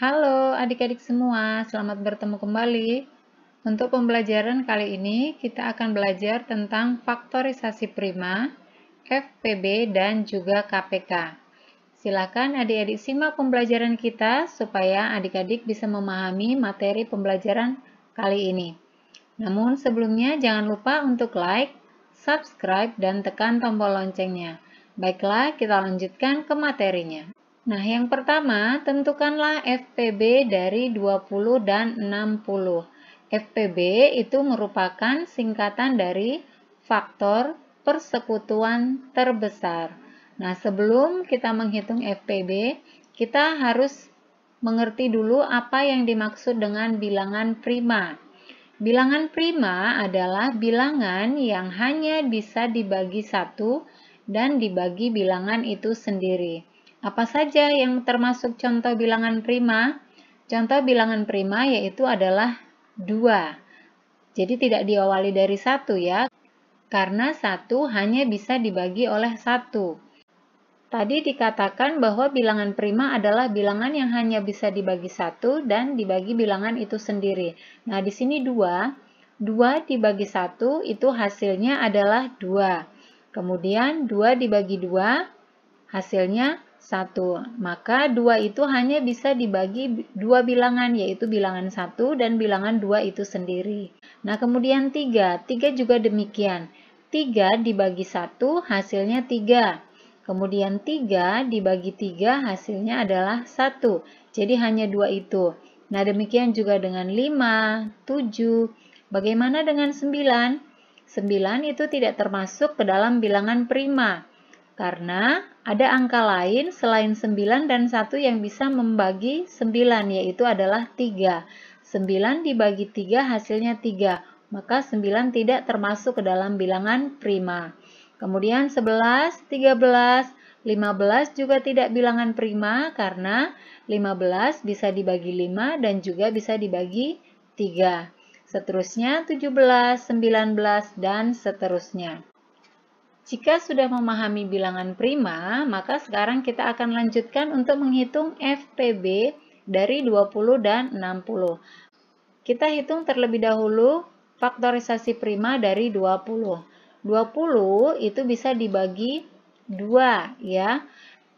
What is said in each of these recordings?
Halo adik-adik semua, selamat bertemu kembali. Untuk pembelajaran kali ini, kita akan belajar tentang faktorisasi prima, FPB, dan juga KPK. Silakan adik-adik simak pembelajaran kita supaya adik-adik bisa memahami materi pembelajaran kali ini. Namun sebelumnya jangan lupa untuk like, subscribe, dan tekan tombol loncengnya. Baiklah, kita lanjutkan ke materinya. Nah, yang pertama, tentukanlah FPB dari 20 dan 60. FPB itu merupakan singkatan dari faktor persekutuan terbesar. Nah, sebelum kita menghitung FPB, kita harus mengerti dulu apa yang dimaksud dengan bilangan prima. Bilangan prima adalah bilangan yang hanya bisa dibagi satu dan dibagi bilangan itu sendiri. Apa saja yang termasuk contoh bilangan prima? Contoh bilangan prima yaitu adalah 2. Jadi tidak diawali dari 1 ya, karena 1 hanya bisa dibagi oleh 1. Tadi dikatakan bahwa bilangan prima adalah bilangan yang hanya bisa dibagi 1 dan dibagi bilangan itu sendiri. Nah, di sini 2. 2 dibagi 1 itu hasilnya adalah 2. Kemudian 2 dibagi 2 hasilnya 1. Maka 2 itu hanya bisa dibagi 2 bilangan, yaitu bilangan 1 dan bilangan 2 itu sendiri. Nah, kemudian 3. 3 juga demikian. 3 dibagi 1 hasilnya 3. Kemudian 3 dibagi 3 hasilnya adalah 1. Jadi hanya 2 itu. Nah, demikian juga dengan 5, 7. Bagaimana dengan 9? 9 itu tidak termasuk ke dalam bilangan prima. Karena ada angka lain selain 9 dan 1 yang bisa membagi 9, yaitu adalah 3. 9 dibagi 3 hasilnya 3, maka 9 tidak termasuk ke dalam bilangan prima. Kemudian 11, 13, 15 juga tidak bilangan prima karena 15 bisa dibagi 5 dan juga bisa dibagi 3. Seterusnya 17, 19, dan seterusnya. Jika sudah memahami bilangan prima, maka sekarang kita akan lanjutkan untuk menghitung FPB dari 20 dan 60. Kita hitung terlebih dahulu faktorisasi prima dari 20. 20 itu bisa dibagi 2 ya.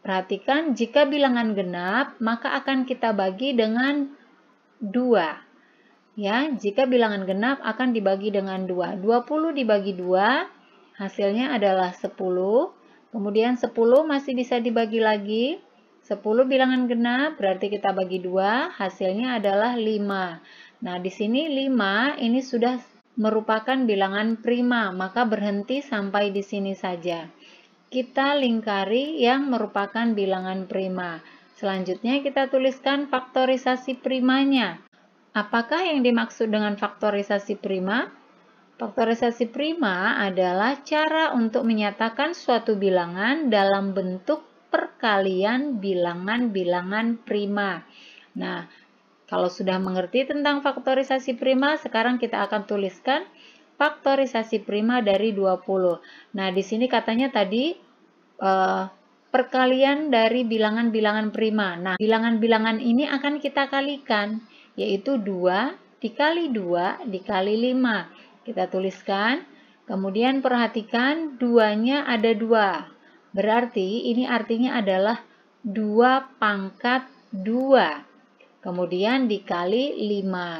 Perhatikan jika bilangan genap, maka akan kita bagi dengan 2. Ya, jika bilangan genap akan dibagi dengan 2. 20 dibagi 2 hasilnya adalah 10. Kemudian 10 masih bisa dibagi lagi. 10 bilangan genap berarti kita bagi 2, hasilnya adalah 5. Nah, di sini 5 ini sudah merupakan bilangan prima, maka berhenti sampai di sini saja. Kita lingkari yang merupakan bilangan prima. Selanjutnya kita tuliskan faktorisasi primanya. Apakah yang dimaksud dengan faktorisasi prima? Faktorisasi prima adalah cara untuk menyatakan suatu bilangan dalam bentuk perkalian bilangan-bilangan prima. Nah, kalau sudah mengerti tentang faktorisasi prima, sekarang kita akan tuliskan faktorisasi prima dari 20. Nah, di sini katanya tadi perkalian dari bilangan-bilangan prima. Nah, bilangan-bilangan ini akan kita kalikan, yaitu 2 dikali 2 dikali 5. Kita tuliskan, kemudian perhatikan 2-nya ada 2. Berarti ini artinya adalah 2 pangkat 2. Kemudian dikali 5.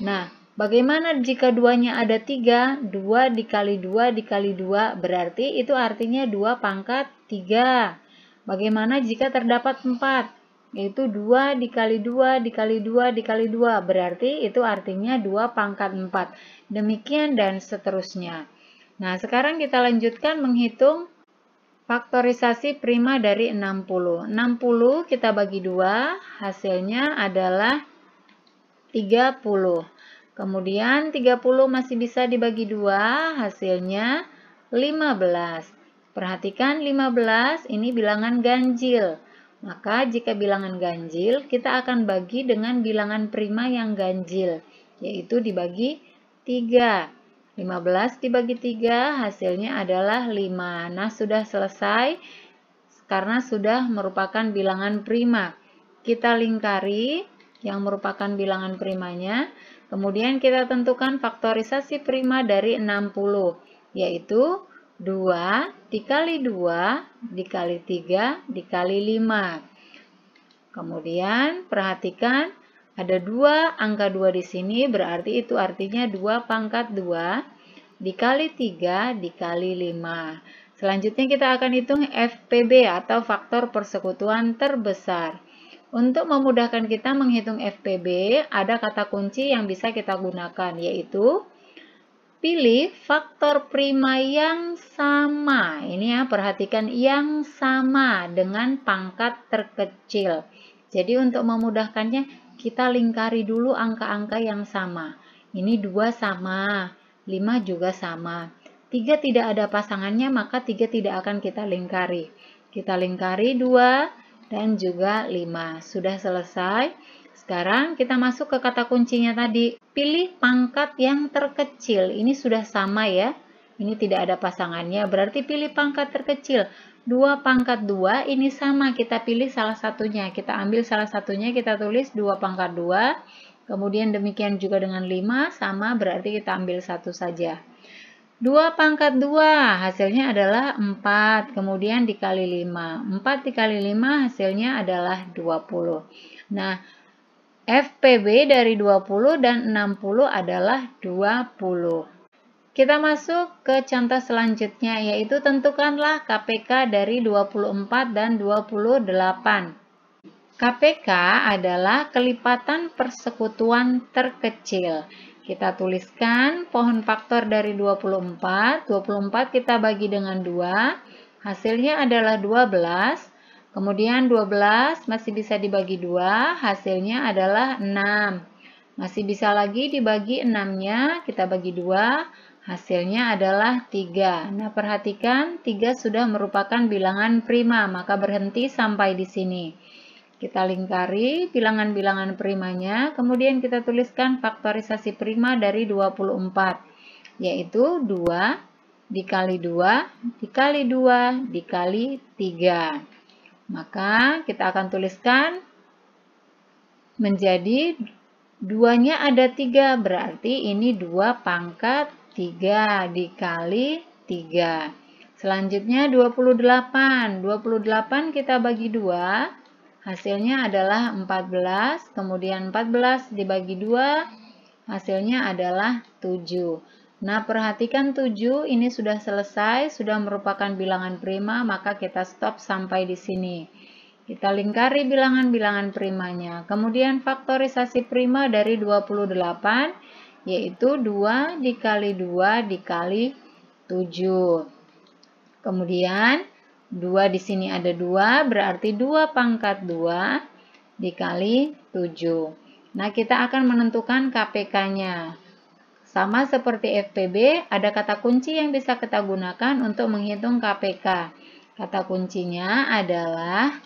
Nah, bagaimana jika 2-nya ada 3? 2 dikali 2 dikali 2 berarti itu artinya 2 pangkat 3. Bagaimana jika terdapat 4? Yaitu 2 dikali 2 dikali 2 dikali 2 berarti itu artinya 2 pangkat 4. Demikian dan seterusnya. Nah, sekarang kita lanjutkan menghitung faktorisasi prima dari 60. 60 kita bagi 2, hasilnya adalah 30. Kemudian 30 masih bisa dibagi 2, hasilnya 15. Perhatikan 15 ini bilangan ganjil. Maka jika bilangan ganjil, kita akan bagi dengan bilangan prima yang ganjil, yaitu dibagi 3. 15 dibagi 3 hasilnya adalah 5. Nah, sudah selesai karena sudah merupakan bilangan prima. Kita lingkari yang merupakan bilangan primanya. Kemudian kita tentukan faktorisasi prima dari 60, yaitu 2 dikali 2 dikali 3 dikali 5. Kemudian perhatikan ada 2 angka 2 di sini, berarti itu artinya 2 pangkat 2 dikali 3 dikali 5. Selanjutnya kita akan hitung FPB atau faktor persekutuan terbesar. Untuk memudahkan kita menghitung FPB, ada kata kunci yang bisa kita gunakan, yaitu pilih faktor prima yang sama. Ini ya, perhatikan yang sama dengan pangkat terkecil. Jadi untuk memudahkannya, kita lingkari dulu angka-angka yang sama. Ini 2 sama, 5 juga sama. 3 tidak ada pasangannya, maka 3 tidak akan kita lingkari. Kita lingkari 2 dan juga 5. Sudah selesai. Sekarang kita masuk ke kata kuncinya tadi. Pilih pangkat yang terkecil. Ini sudah sama ya. Ini tidak ada pasangannya. Berarti pilih pangkat terkecil. 2 pangkat 2 ini sama. Kita pilih salah satunya. Kita ambil salah satunya. Kita tulis 2 pangkat 2. Kemudian demikian juga dengan 5. Sama berarti kita ambil satu saja. 2 pangkat 2 hasilnya adalah 4. Kemudian dikali 5. 4 dikali 5 hasilnya adalah 20. Nah, FPB dari 20 dan 60 adalah 20. Kita masuk ke contoh selanjutnya, yaitu tentukanlah KPK dari 24 dan 28. KPK adalah kelipatan persekutuan terkecil. Kita tuliskan pohon faktor dari 24. 24 kita bagi dengan 2. Hasilnya adalah 12. Kemudian 12 masih bisa dibagi 2, hasilnya adalah 6. Masih bisa lagi dibagi 6-nya, kita bagi 2, hasilnya adalah 3. Nah, perhatikan 3 sudah merupakan bilangan prima, maka berhenti sampai di sini. Kita lingkari bilangan-bilangan primanya, kemudian kita tuliskan faktorisasi prima dari 24, yaitu 2 dikali 2 dikali 2 dikali 3. Maka kita akan tuliskan menjadi 2-nya ada 3, berarti ini 2 pangkat 3 dikali 3. Selanjutnya 28. 28 kita bagi 2, hasilnya adalah 14. Kemudian 14 dibagi 2, hasilnya adalah 7. Nah, perhatikan 7 ini sudah selesai, sudah merupakan bilangan prima, maka kita stop sampai di sini. Kita lingkari bilangan-bilangan primanya. Kemudian faktorisasi prima dari 28, yaitu 2 dikali 2 dikali 7. Kemudian 2 di sini ada 2, berarti 2 pangkat 2 dikali 7. Nah, kita akan menentukan KPK-nya. Sama seperti FPB, ada kata kunci yang bisa kita gunakan untuk menghitung KPK. Kata kuncinya adalah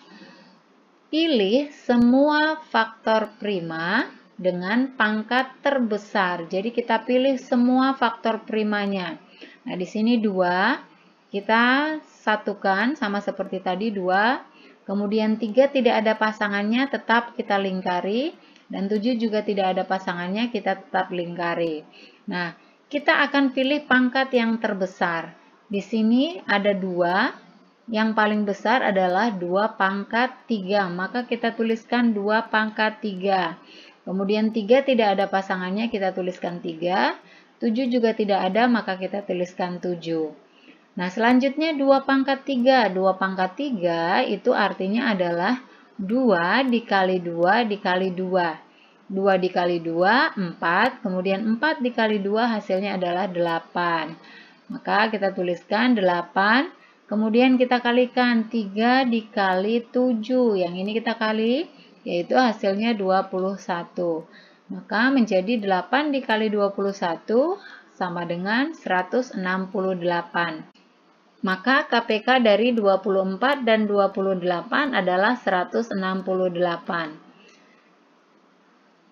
pilih semua faktor prima dengan pangkat terbesar. Jadi kita pilih semua faktor primanya. Nah, di sini 2, kita satukan sama seperti tadi 2. Kemudian 3 tidak ada pasangannya, tetap kita lingkari. Dan 7 juga tidak ada pasangannya, kita tetap lingkari. Nah, kita akan pilih pangkat yang terbesar. Di sini ada 2, yang paling besar adalah 2 pangkat 3, maka kita tuliskan 2 pangkat 3. Kemudian 3 tidak ada pasangannya, kita tuliskan 3. 7 juga tidak ada, maka kita tuliskan 7. Nah, selanjutnya 2 pangkat 3. 2 pangkat 3 itu artinya adalah 2 dikali 2 dikali 2. 2 dikali 2, 4. Kemudian 4 dikali 2 hasilnya adalah 8. Maka kita tuliskan 8. Kemudian kita kalikan 3 dikali 7. Yang ini kita kali, yaitu hasilnya 21. Maka menjadi 8 dikali 21 sama dengan 168. Maka KPK dari 24 dan 28 adalah 168.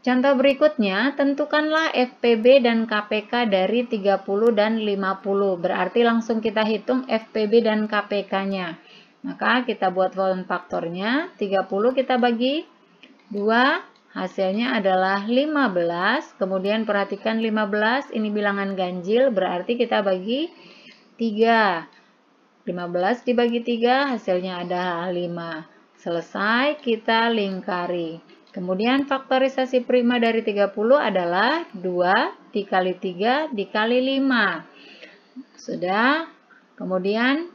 Contoh berikutnya, tentukanlah FPB dan KPK dari 30 dan 50. Berarti langsung kita hitung FPB dan KPK-nya. Maka kita buat volume faktornya, 30 kita bagi 2, hasilnya adalah 15. Kemudian perhatikan 15 ini bilangan ganjil, berarti kita bagi 3. 15 dibagi 3 hasilnya adalah 5. Selesai, kita lingkari. Kemudian faktorisasi prima dari 30 adalah 2 dikali 3 dikali 5. Sudah. Kemudian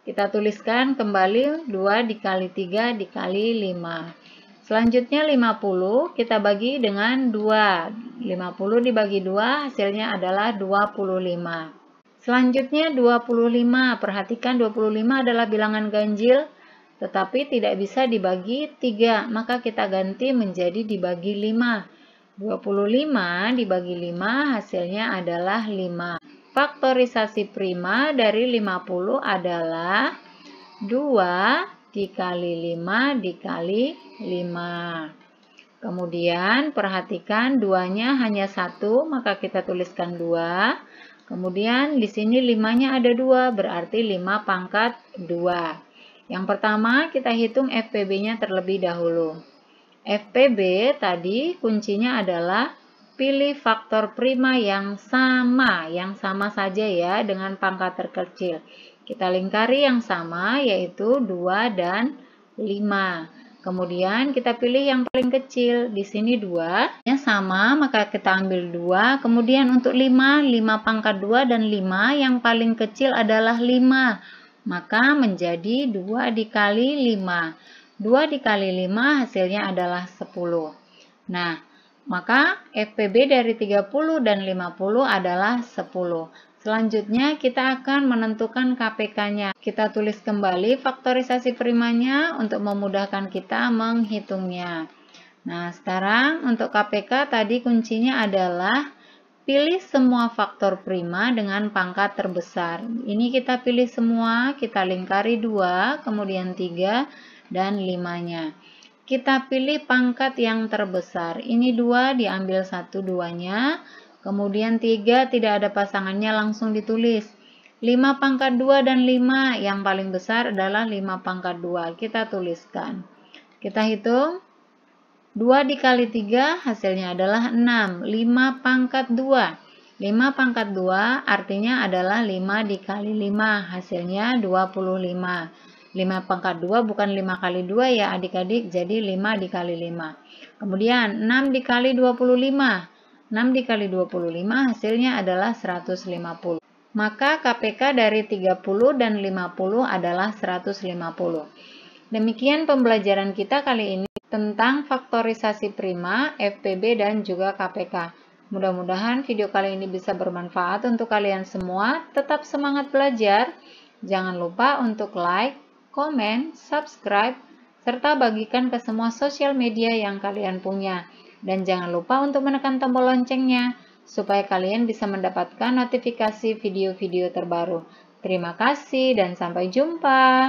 kita tuliskan kembali 2 dikali 3 dikali 5. Selanjutnya 50 kita bagi dengan 2. 50 dibagi 2 hasilnya adalah 25. Selanjutnya 25. Perhatikan 25 adalah bilangan ganjil tetapi tidak bisa dibagi 3. Maka kita ganti menjadi dibagi 5. 25 dibagi 5 hasilnya adalah 5. Faktorisasi prima dari 50 adalah 2 dikali 5 dikali 5. Kemudian perhatikan 2-nya hanya 1, maka kita tuliskan 2. Kemudian di sini 5-nya ada 2, berarti 5 pangkat 2. Yang pertama kita hitung FPB-nya terlebih dahulu. FPB tadi kuncinya adalah pilih faktor prima yang sama saja ya dengan pangkat terkecil. Kita lingkari yang sama yaitu 2 dan 5. Kemudian kita pilih yang paling kecil. Di sini 2 yang sama, maka kita ambil 2. Kemudian untuk 5 pangkat 2 dan 5 yang paling kecil adalah 5. Maka menjadi 2 dikali 5. 2 dikali 5 hasilnya adalah 10. Nah, maka FPB dari 30 dan 50 adalah 10. Selanjutnya kita akan menentukan KPK-nya. Kita tulis kembali faktorisasi primanya untuk memudahkan kita menghitungnya. Nah, sekarang untuk KPK tadi kuncinya adalah pilih semua faktor prima dengan pangkat terbesar. Ini kita pilih semua, kita lingkari 2, kemudian 3, dan 5-nya. Kita pilih pangkat yang terbesar. Ini 2 diambil 1 2-nya. Kemudian 3 tidak ada pasangannya langsung ditulis. 5 pangkat 2 dan 5 yang paling besar adalah 5 pangkat 2. Kita tuliskan. Kita hitung. 2 dikali 3 hasilnya adalah 6. 5 pangkat 2. 5 pangkat 2 artinya adalah 5 dikali 5. Hasilnya 25. 5 pangkat 2 bukan 5 kali 2 ya adik-adik, jadi 5 dikali 5. Kemudian 6 dikali 25. 6 dikali 25 hasilnya adalah 150. Maka KPK dari 30 dan 50 adalah 150. Demikian pembelajaran kita kali ini tentang faktorisasi prima, FPB, dan juga KPK. Mudah-mudahan video kali ini bisa bermanfaat untuk kalian semua. Tetap semangat belajar. Jangan lupa untuk like, komen, subscribe, serta bagikan ke semua sosial media yang kalian punya. Dan jangan lupa untuk menekan tombol loncengnya, supaya kalian bisa mendapatkan notifikasi video-video terbaru. Terima kasih dan sampai jumpa.